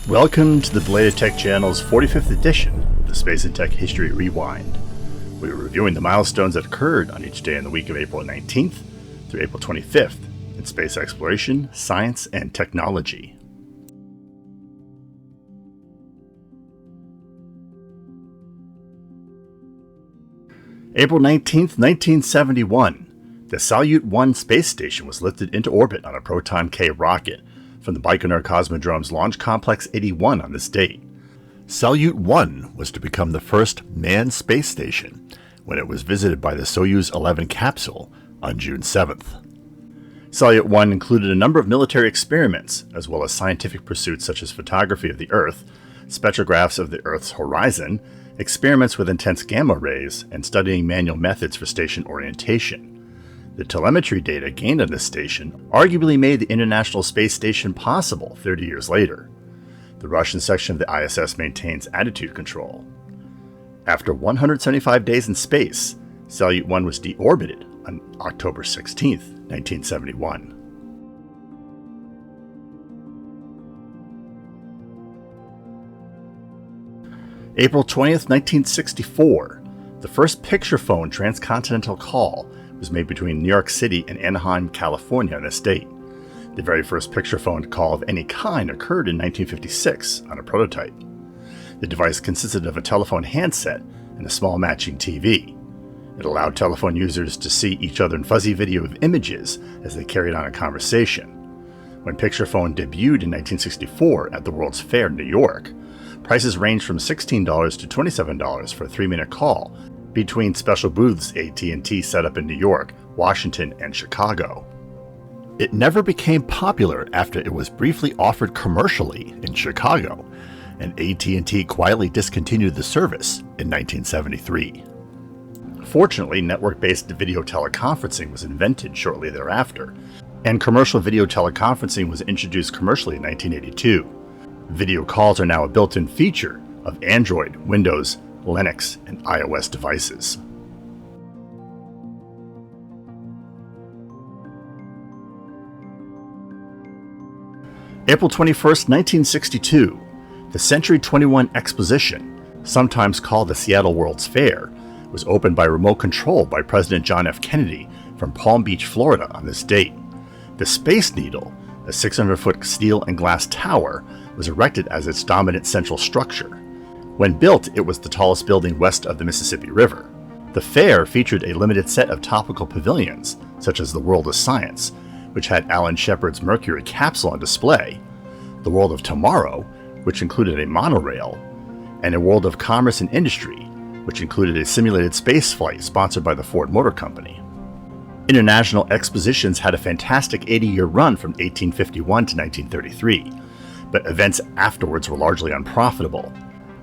Welcome to the Belated Tech Channel's 45th edition of the Space and Tech History Rewind. We are reviewing the milestones that occurred on each day in the week of April 19th through April 25th in space exploration, science, and technology. April 19th, 1971, the Salyut 1 space station was lifted into orbit on a Proton K rocket from the Baikonur Cosmodrome's Launch Complex 81 on this date. Salyut 1 was to become the first manned space station when it was visited by the Soyuz 11 capsule on June 7th. Salyut 1 included a number of military experiments, as well as scientific pursuits such as photography of the Earth, spectrographs of the Earth's horizon, experiments with intense gamma rays, and studying manual methods for station orientation. The telemetry data gained on this station arguably made the International Space Station possible 30 years later. The Russian section of the ISS maintains attitude control. After 175 days in space, Salyut 1 was deorbited on October 16, 1971. April 20th, 1964, the first Picturephone transcontinental call was made between New York City and Anaheim, California on this date. The very first Picturephone call of any kind occurred in 1956 on a prototype. The device consisted of a telephone handset and a small matching TV. It allowed telephone users to see each other in fuzzy video of images as they carried on a conversation. When Picturephone debuted in 1964 at the World's Fair in New York, prices ranged from $16 to $27 for a 3-minute call between special booths AT&T set up in New York, Washington, and Chicago. It never became popular after it was briefly offered commercially in Chicago, and AT&T quietly discontinued the service in 1973. Fortunately, network-based video teleconferencing was invented shortly thereafter, and commercial video teleconferencing was introduced commercially in 1982. Video calls are now a built-in feature of Android, Windows, Linux, and iOS devices. April 21st, 1962, the Century 21 Exposition, sometimes called the Seattle World's Fair, was opened by remote control by President John F. Kennedy from Palm Beach, Florida on this date. The Space Needle, a 600-foot steel and glass tower, was erected as its dominant central structure. When built, it was the tallest building west of the Mississippi River. The fair featured a limited set of topical pavilions, such as the World of Science, which had Alan Shepard's Mercury capsule on display, the World of Tomorrow, which included a monorail, and a World of Commerce and Industry, which included a simulated space flight sponsored by the Ford Motor Company. International expositions had a fantastic 80-year run from 1851 to 1933, but events afterwards were largely unprofitable.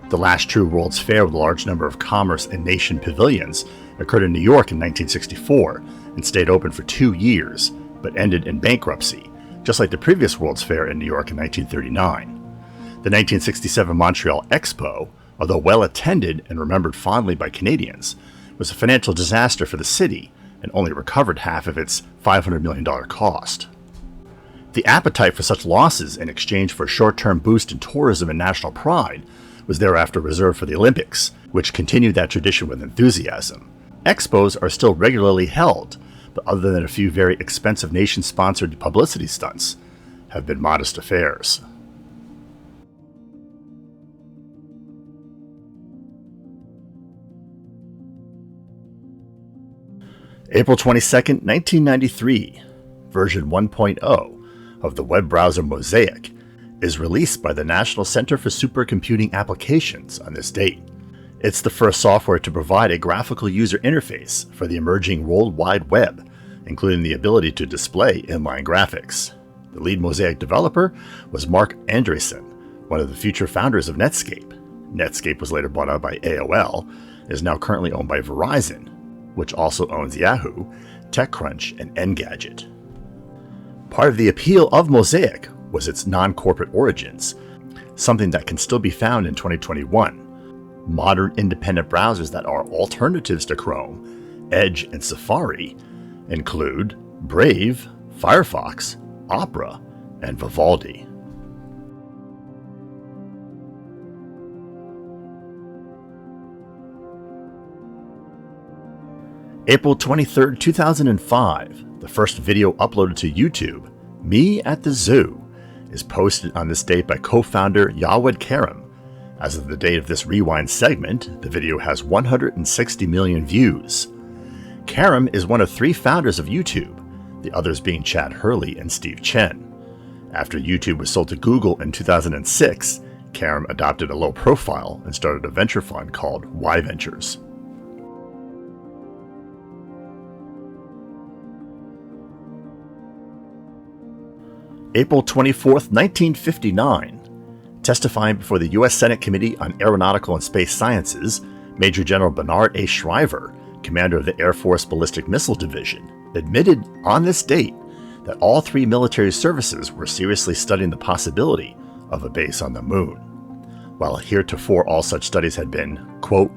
The last true World's Fair with a large number of commerce and nation pavilions occurred in New York in 1964 and stayed open for 2 years, but ended in bankruptcy, just like the previous World's Fair in New York in 1939. The 1967 Montreal Expo, although well attended and remembered fondly by Canadians, was a financial disaster for the city and only recovered half of its $500 million cost. The appetite for such losses in exchange for a short-term boost in tourism and national pride was thereafter reserved for the Olympics, which continued that tradition with enthusiasm. Expos are still regularly held, but other than a few very expensive nation-sponsored publicity stunts, have been modest affairs. April 22nd, 1993, version 1.0 of the web browser Mosaic is released by the National Center for Supercomputing Applications on this date. It's the first software to provide a graphical user interface for the emerging World Wide Web, including the ability to display inline graphics. The lead Mosaic developer was Mark Andreessen, one of the future founders of Netscape. Netscape was later bought out by AOL and is now currently owned by Verizon, which also owns Yahoo, TechCrunch, and Engadget. Part of the appeal of Mosaic was its non-corporate origins, something that can still be found in 2021. Modern independent browsers that are alternatives to Chrome, Edge, and Safari include Brave, Firefox, Opera, and Vivaldi. April 23, 2005, the first video uploaded to YouTube, Me at the Zoo, is posted on this date by co-founder Karim. As of the date of this Rewind segment, the video has 160 million views. Karim is one of 3 founders of YouTube, the others being Chad Hurley and Steve Chen. After YouTube was sold to Google in 2006, Karim adopted a low profile and started a venture fund called Y Ventures. April 24, 1959. Testifying before the U.S. Senate Committee on Aeronautical and Space Sciences, Major General Bernard A. Shriver, commander of the Air Force Ballistic Missile Division, admitted on this date that all 3 military services were seriously studying the possibility of a base on the moon. While heretofore all such studies had been, quote,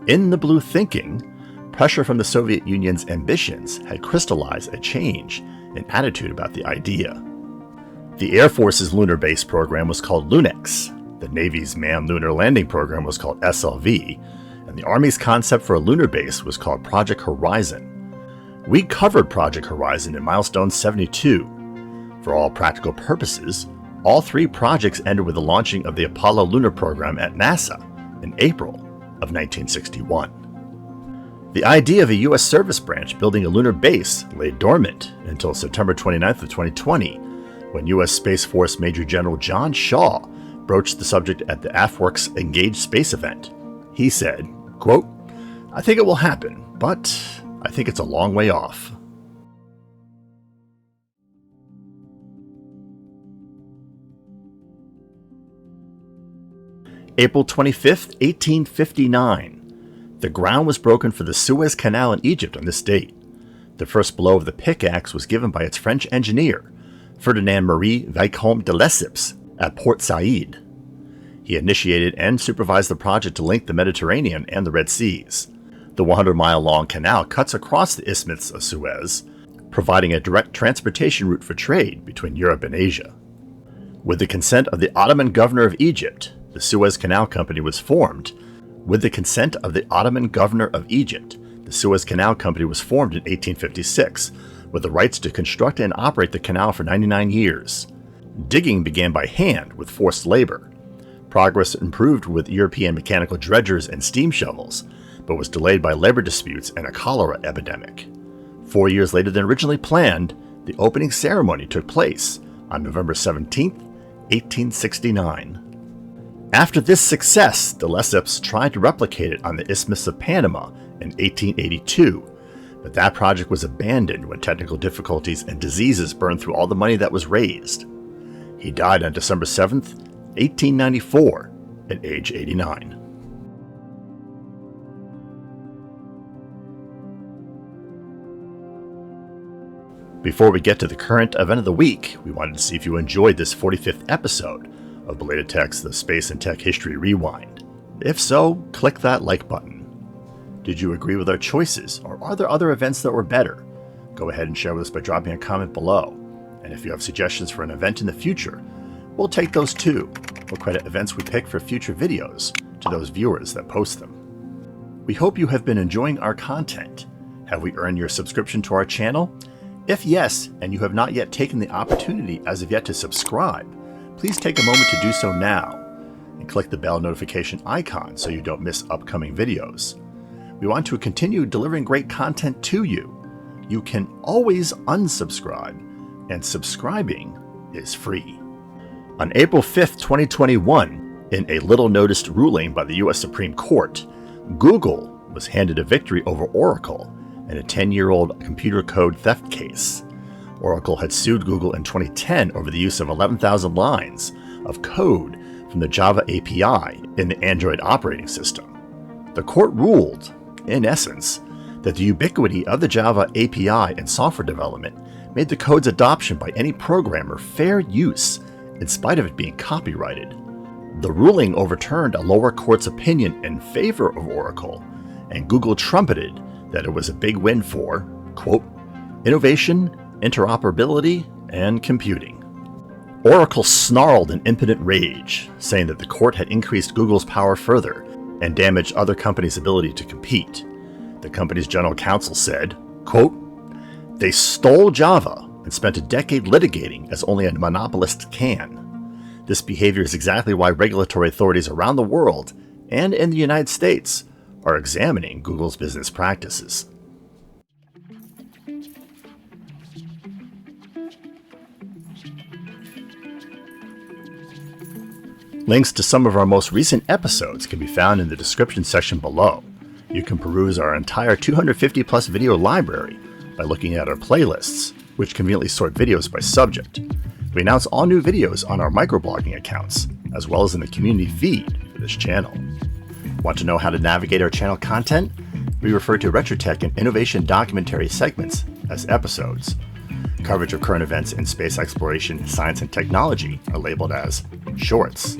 in the blue thinking, pressure from the Soviet Union's ambitions had crystallized a change in attitude about the idea. The Air Force's lunar base program was called LUNEX, the Navy's manned lunar landing program was called SLV, and the Army's concept for a lunar base was called Project Horizon. We covered Project Horizon in Milestone 72. For all practical purposes, all 3 projects ended with the launching of the Apollo lunar program at NASA in April of 1961. The idea of a U.S. service branch building a lunar base lay dormant until September 29th of 2020, when U.S. Space Force Major General John Shaw broached the subject at the AFWERX Engage Space event. He said, quote, I think it will happen, but I think it's a long way off. April 25, 1859. The ground was broken for the Suez Canal in Egypt on this date. The first blow of the pickaxe was given by its French engineer, Ferdinand-Marie Vicomte de Lesseps, at Port Said. He initiated and supervised the project to link the Mediterranean and the Red Seas. The 100-mile-long canal cuts across the Isthmus of Suez, providing a direct transportation route for trade between Europe and Asia. With the consent of the Ottoman governor of Egypt, the Suez Canal Company was formed. With the consent of the Ottoman governor of Egypt, the Suez Canal Company was formed in 1856, with the rights to construct and operate the canal for 99 years. Digging began by hand with forced labor. Progress improved with European mechanical dredgers and steam shovels, but was delayed by labor disputes and a cholera epidemic. 4 years later than originally planned, the opening ceremony took place on November 17, 1869. After this success, the Lesseps tried to replicate it on the Isthmus of Panama in 1882, but that project was abandoned when technical difficulties and diseases burned through all the money that was raised. He died on December 7, 1894, at age 89. Before we get to the current event of the week, we wanted to see if you enjoyed this 45th episode of Belated Tech's The Space and Tech History Rewind. If so, click that like button. Did you agree with our choices, or are there other events that were better? Go ahead and share with us by dropping a comment below. And if you have suggestions for an event in the future, we'll take those too. We'll credit events we pick for future videos to those viewers that post them. We hope you have been enjoying our content. Have we earned your subscription to our channel? If yes, and you have not yet taken the opportunity as of yet to subscribe, please take a moment to do so now, and click the bell notification icon so you don't miss upcoming videos. We want to continue delivering great content to you. You can always unsubscribe, and subscribing is free. On April 5, 2021, in a little-noticed ruling by the U.S. Supreme Court, Google was handed a victory over Oracle in a 10-year-old computer code theft case. Oracle had sued Google in 2010 over the use of 11,000 lines of code from the Java API in the Android operating system. The court ruled, in essence, that the ubiquity of the Java API in software development made the code's adoption by any programmer fair use in spite of it being copyrighted. The ruling overturned a lower court's opinion in favor of Oracle, and Google trumpeted that it was a big win for, quote, innovation, interoperability, and computing. Oracle snarled in impotent rage, saying that the court had increased Google's power further and damaged other companies' ability to compete. The company's general counsel said, quote, "They stole Java and spent a decade litigating as only a monopolist can. This behavior is exactly why regulatory authorities around the world and in the United States are examining Google's business practices." Links to some of our most recent episodes can be found in the description section below. You can peruse our entire 250 plus video library by looking at our playlists, which conveniently sort videos by subject. We announce all new videos on our microblogging accounts, as well as in the community feed for this channel. Want to know how to navigate our channel content? We refer to retrotech and innovation documentary segments as episodes. Coverage of current events in space exploration, science, and technology are labeled as shorts.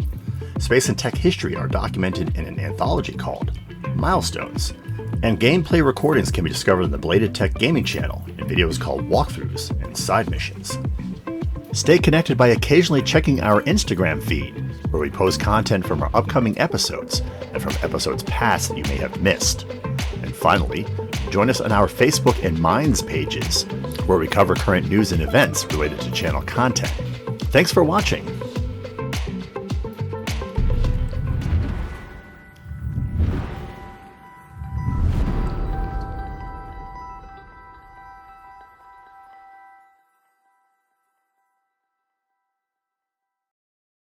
Space and tech history are documented in an anthology called Milestones, and gameplay recordings can be discovered on the Belated Tech gaming channel in videos called walkthroughs and side missions. Stay connected by occasionally checking our Instagram feed, where we post content from our upcoming episodes and from episodes past that you may have missed. And finally, join us on our Facebook and Minds pages, where we cover current news and events related to channel content. Thanks for watching.